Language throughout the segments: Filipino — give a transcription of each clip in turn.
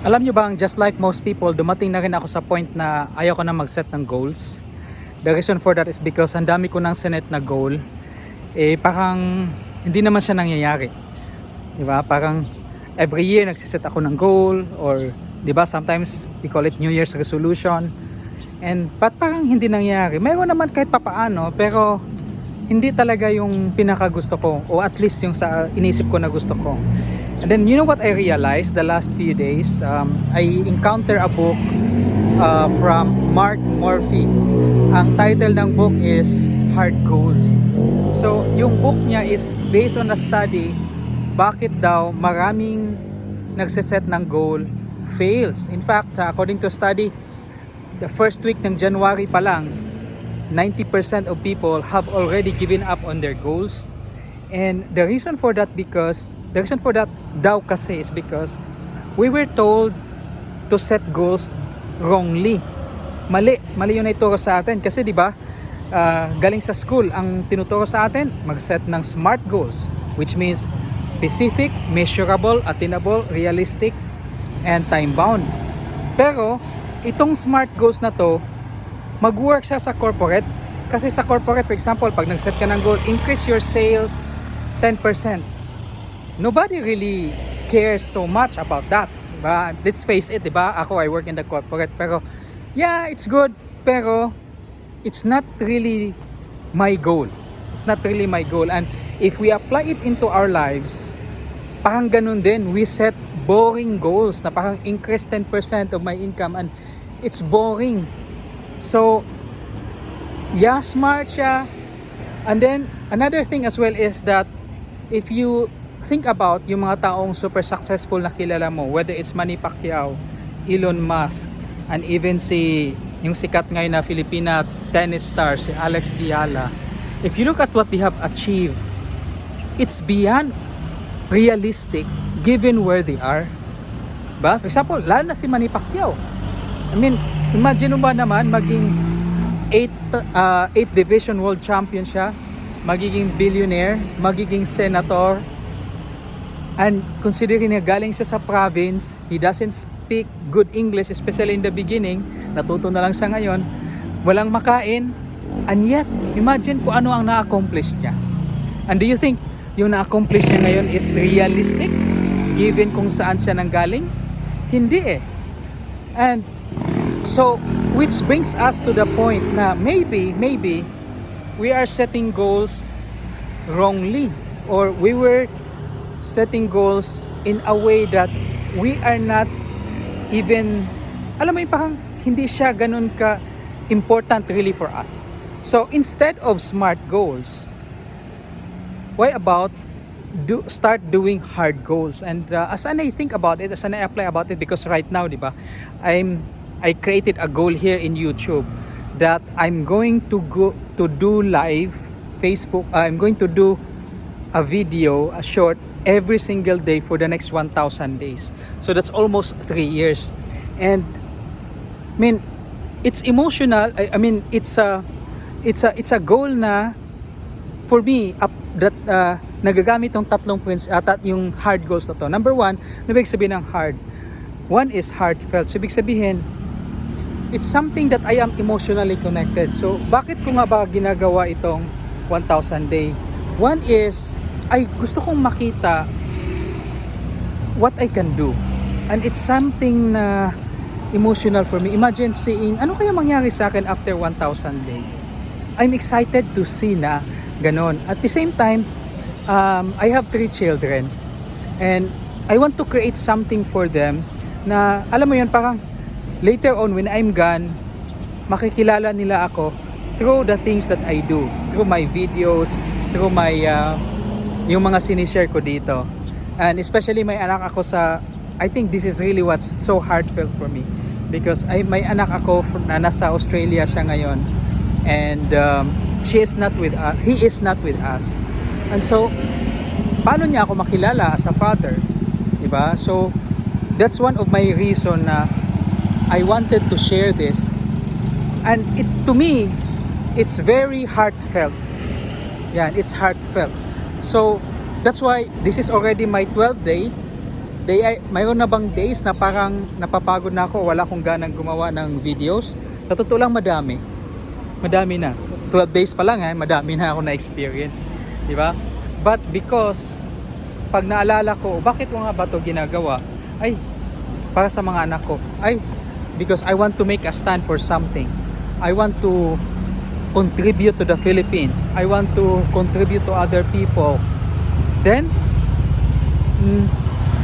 Alam nyo bang, just like most people, dumating na rin ako sa point na ayaw ko na mag-set ng goals. The reason for that is because ang dami ko nang sinet na goal, parang hindi naman siya nangyayari. Diba? Parang every year nagsiset ako ng goal, or diba, sometimes we call it New Year's resolution. And parang hindi nangyayari. Mayroon naman kahit papaano, pero hindi talaga yung pinakagusto ko, o at least yung sa inisip ko na gusto ko. And then you know what I realized the last few days? I encountered a book from Mark Murphy. Ang title ng book is Hard Goals. So yung book niya is based on a study bakit daw maraming nagsiset ng goal fails. In fact, according to a study, the first week ng January pa lang, 90% of people have already given up on their goals. And the reason for that daw kasi is because we were told to set goals wrongly. Mali yung naituro sa atin kasi 'di ba? Galing sa school ang tinuturo sa atin, mag-set ng SMART goals, which means specific, measurable, attainable, realistic, and time-bound. Pero itong SMART goals na to, mag-work siya sa corporate. Kasi sa corporate, for example, pag nag-set ka ng goal, increase your sales 10%. Nobody really cares so much about that. Diba? Let's face it, diba? Ako, I work in the corporate. Pero, yeah, it's good. Pero, it's not really my goal. It's not really my goal. And if we apply it into our lives, parang ganun din. We set boring goals na parang increase 10% of my income, and it's boring. So, yeah, smart siya. And then, another thing as well is that if you think about yung mga taong super successful na kilala mo, whether it's Manny Pacquiao, Elon Musk, and even yung sikat ngayon na Filipina tennis star, si Alex Viala, if you look at what they have achieved, it's beyond realistic given where they are. Ba? For example, lalo na si Manny Pacquiao. I mean, imagine mo ba naman maging 8 division world champion siya, magiging billionaire, magiging senator, and considering na galing siya sa province, he doesn't speak good English, especially in the beginning, natuto na lang siya ngayon, walang makain, and yet, imagine kung ano ang na-accomplish niya. And do you think yung na-accomplish niya ngayon is realistic, given kung saan siya nanggaling? Hindi eh. And so, which brings us to the point na maybe we are setting goals wrongly, or we were setting goals in a way that we are not even, alam mo yung parang hindi siya ganun ka important really for us. So instead of SMART goals, why about start doing hard goals? And as I think about it, as I apply about it, because right now, di ba, I created a goal here in YouTube that I'm going to go to do live Facebook. I'm going to do a video, a short, every single day for the next 1,000 days. So that's almost 3 years. And I mean, it's emotional. I mean, it's a goal na for me that nagagamit tong tatlong yung hard goals na to. Number 1, ibig sabihin ng hard. 1 is heartfelt. So ibig sabihin, it's something that I am emotionally connected. So, bakit ko nga ba ginagawa itong 1,000 day? 1 is, ay gusto kong makita what I can do. And it's something na emotional for me. Imagine seeing, ano kaya mangyari sa akin after 1,000 day? I'm excited to see na ganon. At the same time, I have 3 children. And I want to create something for them na, alam mo yun, parang later on when I'm gone, makikilala nila ako through the things that I do, through my videos, through my yung mga sinishare ko dito. And especially may anak ako I think this is really what's so heartfelt for me, because may anak ako na nasa Australia siya ngayon, and he is not with us. And so paano niya ako makilala as a father, diba? So that's one of my reason na I wanted to share this, and to me it's very heartfelt. Yeah, it's heartfelt. So that's why this is already my 12th day, mayroon na bang days na parang napapagod na ako, wala akong ganang gumawa ng videos? Sa totoo lang, madami na. 12 days pa lang, madami na ako na experience, di ba? But because pag naalala ko, bakit ko nga ba to ginagawa? Ay, para sa mga anak ko. Ay, because I want to make a stand for something. I want to contribute to the Philippines. I want to contribute to other people. Then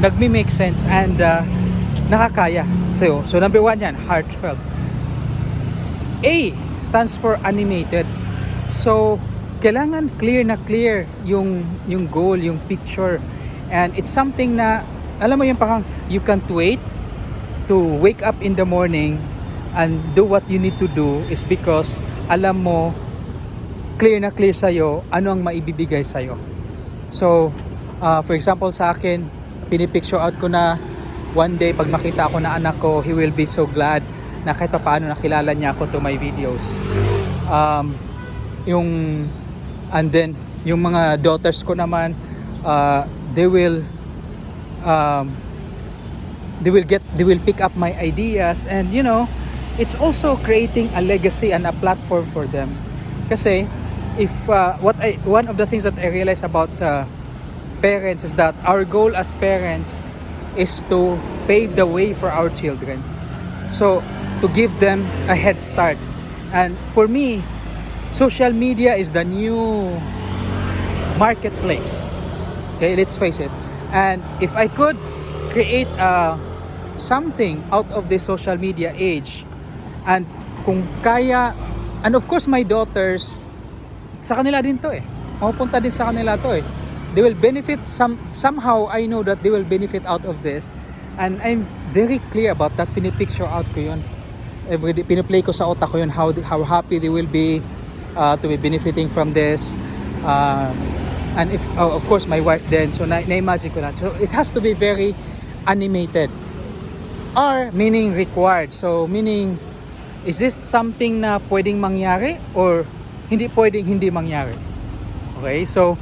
nagme-make sense and nakakaya. So number one yan, heartfelt. A stands for animated. So kailangan clear yung goal, yung picture. And it's something na, alam mo yung parang you can't wait to wake up in the morning and do what you need to do is because alam mo, clear sa'yo ano ang maibibigay sa'yo. So, for example sa akin, pinipicture out ko na one day pag makita ako na anak ko, he will be so glad na kahit pa paano nakilala niya ako to my videos. And then yung mga daughters ko naman, they will pick up my ideas, and you know, it's also creating a legacy and a platform for them. Kasi if one of the things that I realize about parents is that our goal as parents is to pave the way for our children. So to give them a head start. And for me, social media is the new marketplace. Okay, let's face it. And if I could create something out of this social media age, and kung kaya, and of course my daughters, sa kanila din to mapupunta din sa kanila to they will benefit somehow. I know that they will benefit out of this, and I'm very clear about that. Pinipicture out ko yun every day, piniplay ko sa utak ko yun, how happy they will be to be benefiting from this. And if of course my wife then, so na-imagine ko na, so it has to be very animated. Or meaning required, so meaning, is this something na pwedeng mangyari or hindi pwedeng hindi mangyari? Okay, so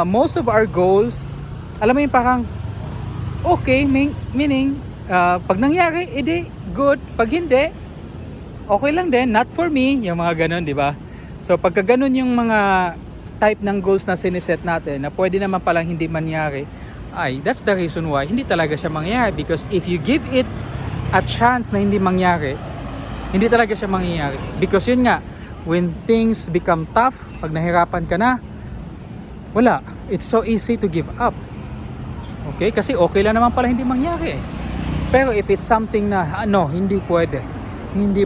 most of our goals, alam mo yung parang okay, meaning pag nangyari, edi good, pag hindi, okay lang din, not for me, yung mga ganun, di ba? So pagka ganun yung mga type ng goals na siniset natin na pwede naman palang hindi mangyari, ay that's the reason why hindi talaga siya mangyayari. Because if you give it a chance na hindi mangyari, hindi talaga siya mangyayari. Because yun nga, when things become tough, pag nahirapan ka na, wala, it's so easy to give up. Okay, kasi okay lang naman pala hindi mangyari. Pero if it's something na hindi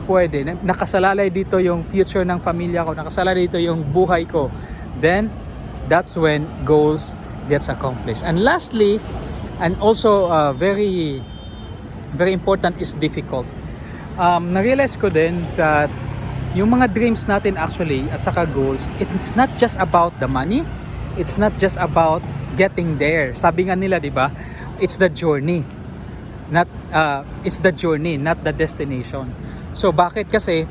pwede, nakasalalay dito yung future ng pamilya ko, nakasalalay dito yung buhay ko, then that's when goals gets accomplished. And lastly, and also very very important, is difficult. Na-realize ko din that yung mga dreams natin actually at saka goals, it's not just about the money, it's not just about getting there. Sabi nga nila, di ba, it's the journey, not the destination. So bakit? Kasi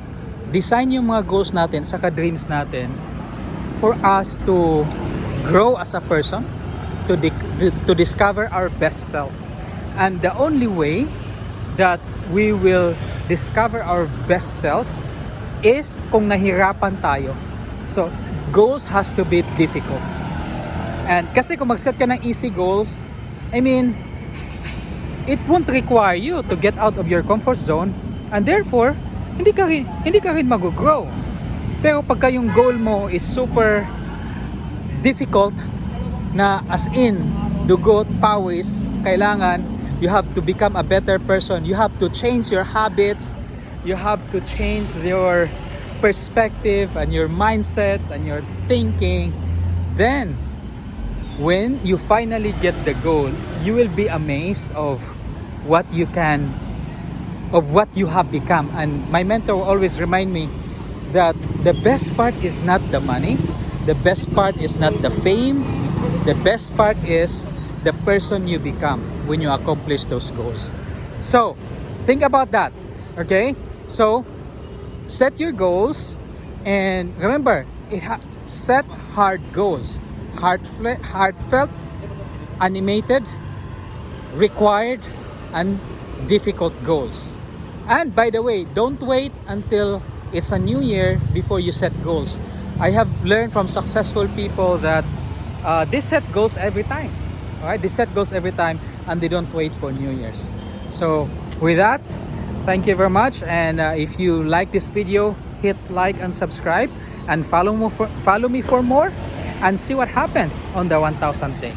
design yung mga goals natin saka dreams natin for us to grow as a person, to discover our best self. And the only way that we will discover our best self is kung nahirapan tayo. So goals has to be difficult. And kasi kung mag-set ka ng easy goals, I mean, it won't require you to get out of your comfort zone, and therefore hindi ka rin mag-grow. Pero pagka yung goal mo is super difficult, na as in dugot, pawis, kailangan you have to become a better person, you have to change your habits, you have to change your perspective and your mindsets and your thinking, then when you finally get the goal, you will be amazed of what you have become. And my mentor always remind me that the best part is not the money, the best part is not the fame, the best part is the person you become when you accomplish those goals. So think about that, okay? So set your goals, and remember, set hard goals, heartfelt, animated, required and difficult goals. And by the way, don't wait until it's a new year before you set goals. I have learned from successful people that they set goals every time. Alright, they set goals every time and they don't wait for New Year's. So with that, thank you very much. And if you like this video, hit like and subscribe, and follow me for more, and see what happens on the 1000th day.